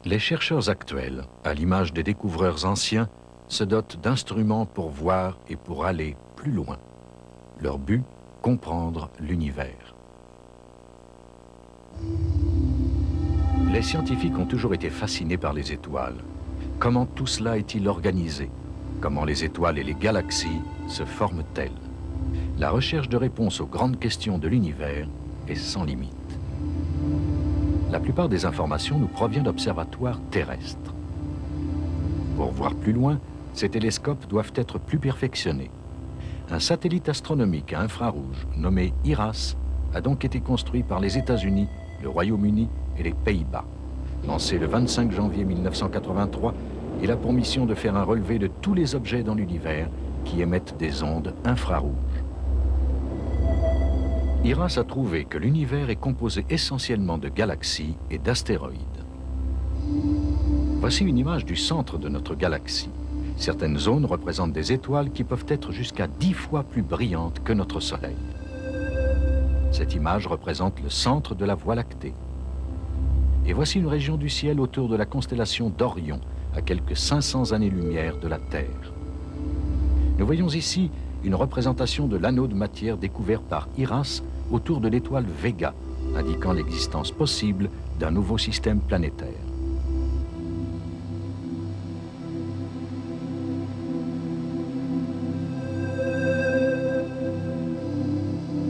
Les chercheurs actuels, à l'image des découvreurs anciens, se dotent d'instruments pour voir et pour aller plus loin. Leur but, comprendre l'univers. Les scientifiques ont toujours été fascinés par les étoiles. Comment tout cela est-il organisé? Comment les étoiles et les galaxies se forment-elles? La recherche de réponses aux grandes questions de l'univers est sans limite. La plupart des informations nous proviennent d'observatoires terrestres. Pour voir plus loin, ces télescopes doivent être plus perfectionnés. Un satellite astronomique à infrarouge nommé IRAS a donc été construit par les États-Unis, le Royaume-Uni et les Pays-Bas. Lancé le 25 janvier 1983, il a pour mission de faire un relevé de tous les objets dans l'univers qui émettent des ondes infrarouges. IRAS a trouvé que l'univers est composé essentiellement de galaxies et d'astéroïdes. Voici une image du centre de notre galaxie. Certaines zones représentent des étoiles qui peuvent être jusqu'à 10 fois plus brillantes que notre Soleil. Cette image représente le centre de la Voie lactée. Et voici une région du ciel autour de la constellation d'Orion, à quelques 500 années-lumière de la Terre. Nous voyons ici une représentation de l'anneau de matière découvert par IRAS autour de l'étoile Vega, indiquant l'existence possible d'un nouveau système planétaire.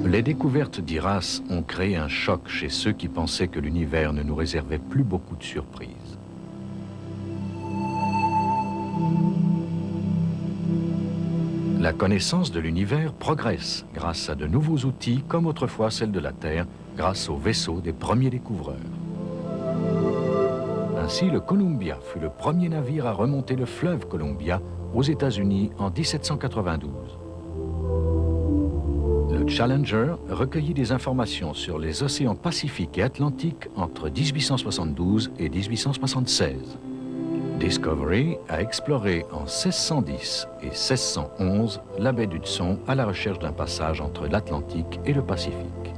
Les découvertes d'IRAS ont créé un choc chez ceux qui pensaient que l'univers ne nous réservait plus beaucoup de surprises. La connaissance de l'univers progresse grâce à de nouveaux outils, comme autrefois celle de la Terre, grâce aux vaisseaux des premiers découvreurs. Ainsi, le Columbia fut le premier navire à remonter le fleuve Columbia aux États-Unis en 1792. Le Challenger recueillit des informations sur les océans Pacifique et Atlantique entre 1872 et 1876. Discovery a exploré en 1610 et 1611 la baie d'Hudson à la recherche d'un passage entre l'Atlantique et le Pacifique.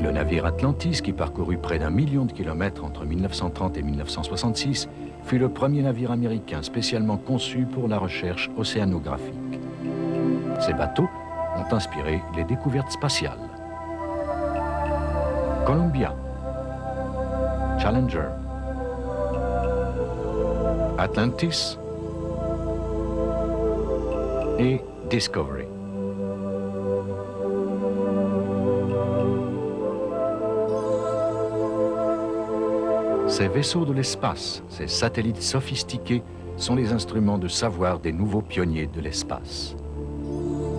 Le navire Atlantis, qui parcourut près d'1 million de kilomètres entre 1930 et 1966, fut le premier navire américain spécialement conçu pour la recherche océanographique. Ces bateaux ont inspiré les découvertes spatiales. Columbia, Challenger, Atlantis et Discovery. Ces vaisseaux de l'espace, ces satellites sophistiqués, sont les instruments de savoir des nouveaux pionniers de l'espace.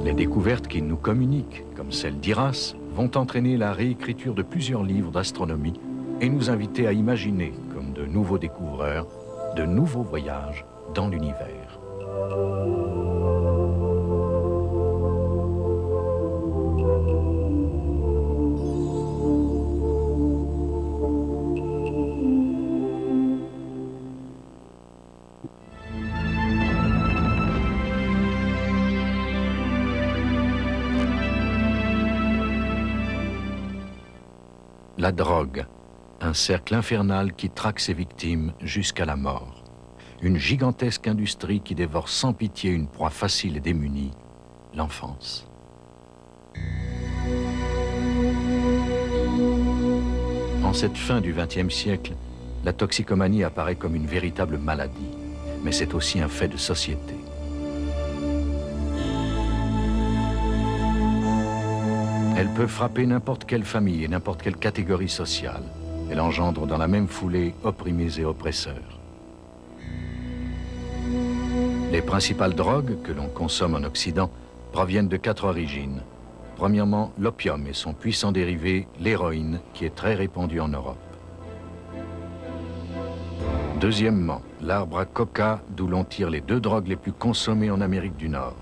Les découvertes qui nous communiquent, comme celle d'IRAS, vont entraîner la réécriture de plusieurs livres d'astronomie et nous inviter à imaginer, comme de nouveaux découvreurs, de nouveaux voyages dans l'univers. La drogue, un cercle infernal qui traque ses victimes jusqu'à la mort. Une gigantesque industrie qui dévore sans pitié une proie facile et démunie, l'enfance. En cette fin du XXe siècle, la toxicomanie apparaît comme une véritable maladie, mais c'est aussi un fait de société. Elle peut frapper n'importe quelle famille et n'importe quelle catégorie sociale. Elle engendre dans la même foulée opprimés et oppresseurs. Les principales drogues que l'on consomme en Occident proviennent de 4 origines. Premièrement, l'opium et son puissant dérivé, l'héroïne, qui est très répandue en Europe. Deuxièmement, l'arbre à coca, d'où l'on tire les 2 drogues les plus consommées en Amérique du Nord.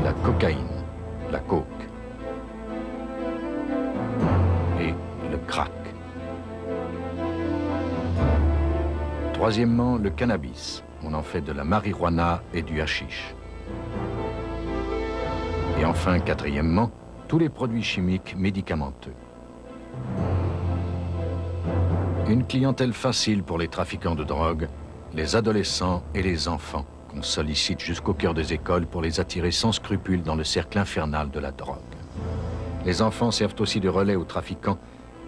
La cocaïne, la coke et le crack. Troisièmement, le cannabis. On en fait de la marijuana et du hashish. Et enfin, quatrièmement, tous les produits chimiques médicamenteux. Une clientèle facile pour les trafiquants de drogue, les adolescents et les enfants qu'on sollicite jusqu'au cœur des écoles pour les attirer sans scrupule dans le cercle infernal de la drogue. Les enfants servent aussi de relais aux trafiquants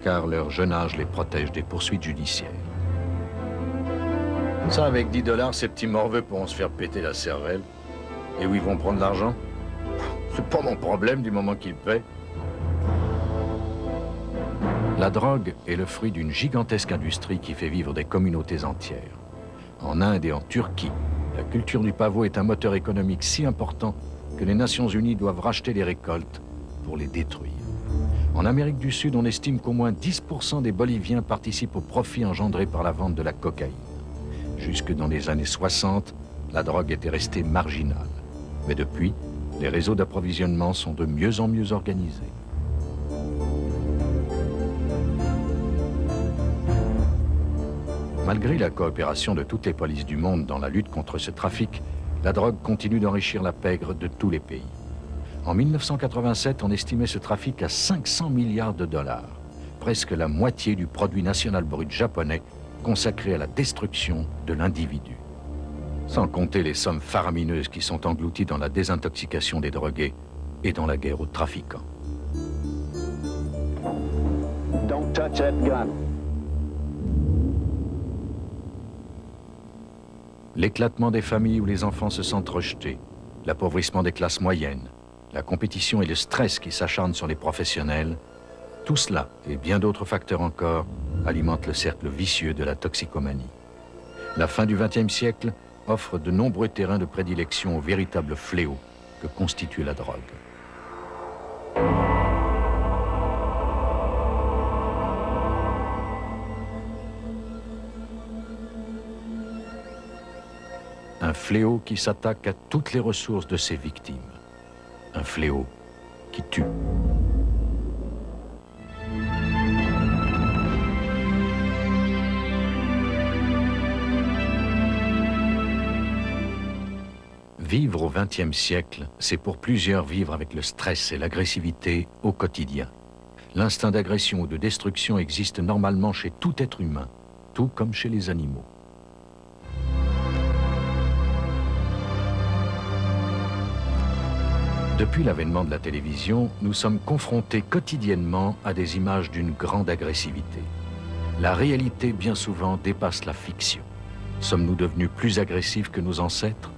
car leur jeune âge les protège des poursuites judiciaires. Ça, avec 10 $, ces petits morveux pourront se faire péter la cervelle. Et où ils vont prendre l'argent? C'est pas mon problème du moment qu'ils paient. La drogue est le fruit d'une gigantesque industrie qui fait vivre des communautés entières. En Inde et en Turquie, la culture du pavot est un moteur économique si important que les Nations Unies doivent racheter les récoltes pour les détruire. En Amérique du Sud, on estime qu'au moins 10% des Boliviens participent au profit engendré par la vente de la cocaïne. Jusque dans les années 60, la drogue était restée marginale. Mais depuis, les réseaux d'approvisionnement sont de mieux en mieux organisés. Malgré la coopération de toutes les polices du monde dans la lutte contre ce trafic, la drogue continue d'enrichir la pègre de tous les pays. En 1987, on estimait ce trafic à 500 milliards de $, presque la moitié du produit national brut japonais consacré à la destruction de l'individu. Sans compter les sommes faramineuses qui sont englouties dans la désintoxication des drogués et dans la guerre aux trafiquants. Don't touch that gun. L'éclatement des familles où les enfants se sentent rejetés, l'appauvrissement des classes moyennes, la compétition et le stress qui s'acharnent sur les professionnels, tout cela et bien d'autres facteurs encore alimentent le cercle vicieux de la toxicomanie. La fin du XXe siècle offre de nombreux terrains de prédilection au véritable fléau que constitue la drogue. Un fléau qui s'attaque à toutes les ressources de ses victimes. Un fléau qui tue. Vivre au XXe siècle, c'est pour plusieurs vivre avec le stress et l'agressivité au quotidien. L'instinct d'agression ou de destruction existe normalement chez tout être humain, tout comme chez les animaux. Depuis l'avènement de la télévision, nous sommes confrontés quotidiennement à des images d'une grande agressivité. La réalité, bien souvent, dépasse la fiction. Sommes-nous devenus plus agressifs que nos ancêtres?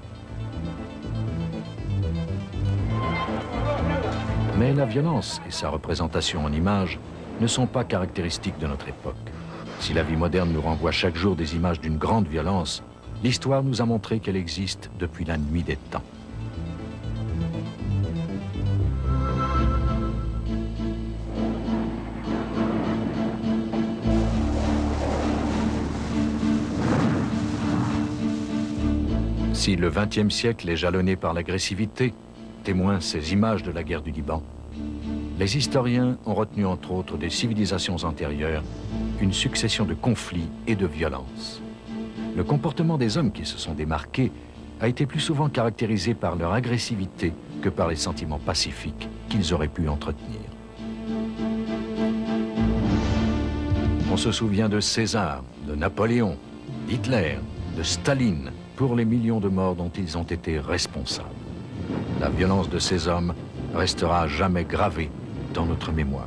Mais la violence et sa représentation en images ne sont pas caractéristiques de notre époque. Si la vie moderne nous renvoie chaque jour des images d'une grande violence, l'histoire nous a montré qu'elle existe depuis la nuit des temps. Si le XXe siècle est jalonné par l'agressivité, témoin ces images de la guerre du Liban, les historiens ont retenu entre autres des civilisations antérieures une succession de conflits et de violences. Le comportement des hommes qui se sont démarqués a été plus souvent caractérisé par leur agressivité que par les sentiments pacifiques qu'ils auraient pu entretenir. On se souvient de César, de Napoléon, d'Hitler, de Staline, pour les millions de morts dont ils ont été responsables. La violence de ces hommes restera à jamais gravée dans notre mémoire.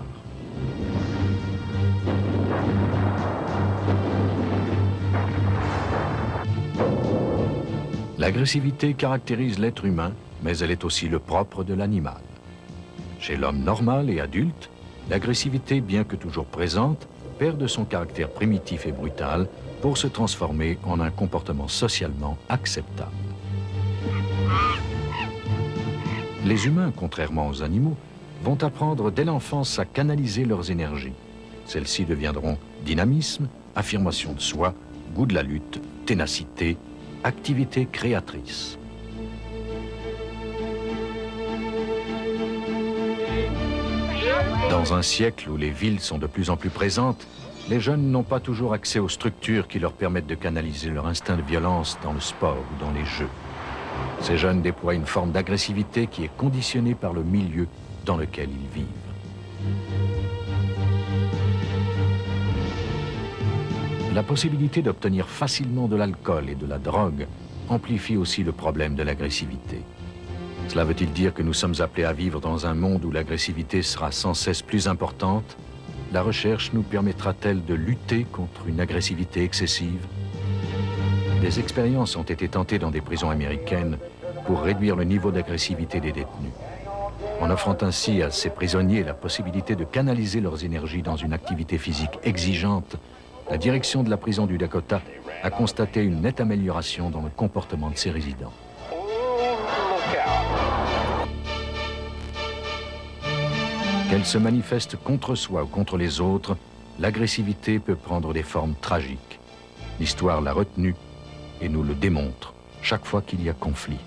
L'agressivité caractérise l'être humain, mais elle est aussi le propre de l'animal. Chez l'homme normal et adulte, l'agressivité, bien que toujours présente, perd de son caractère primitif et brutal pour se transformer en un comportement socialement acceptable. Les humains, contrairement aux animaux, vont apprendre dès l'enfance à canaliser leurs énergies. Celles-ci deviendront dynamisme, affirmation de soi, goût de la lutte, ténacité, activité créatrice. Dans un siècle où les villes sont de plus en plus présentes, les jeunes n'ont pas toujours accès aux structures qui leur permettent de canaliser leur instinct de violence dans le sport ou dans les jeux. Ces jeunes déploient une forme d'agressivité qui est conditionnée par le milieu dans lequel ils vivent. La possibilité d'obtenir facilement de l'alcool et de la drogue amplifie aussi le problème de l'agressivité. Cela veut-il dire que nous sommes appelés à vivre dans un monde où l'agressivité sera sans cesse plus importante? La recherche nous permettra-t-elle de lutter contre une agressivité excessive? Des expériences ont été tentées dans des prisons américaines pour réduire le niveau d'agressivité des détenus, en offrant ainsi à ces prisonniers la possibilité de canaliser leurs énergies dans une activité physique exigeante. La direction de la prison du Dakota a constaté une nette amélioration dans le comportement de ses résidents. Qu'elle se manifeste contre soi ou contre les autres, l'agressivité peut prendre des formes tragiques. L'histoire l'a retenu et nous le démontre chaque fois qu'il y a conflit.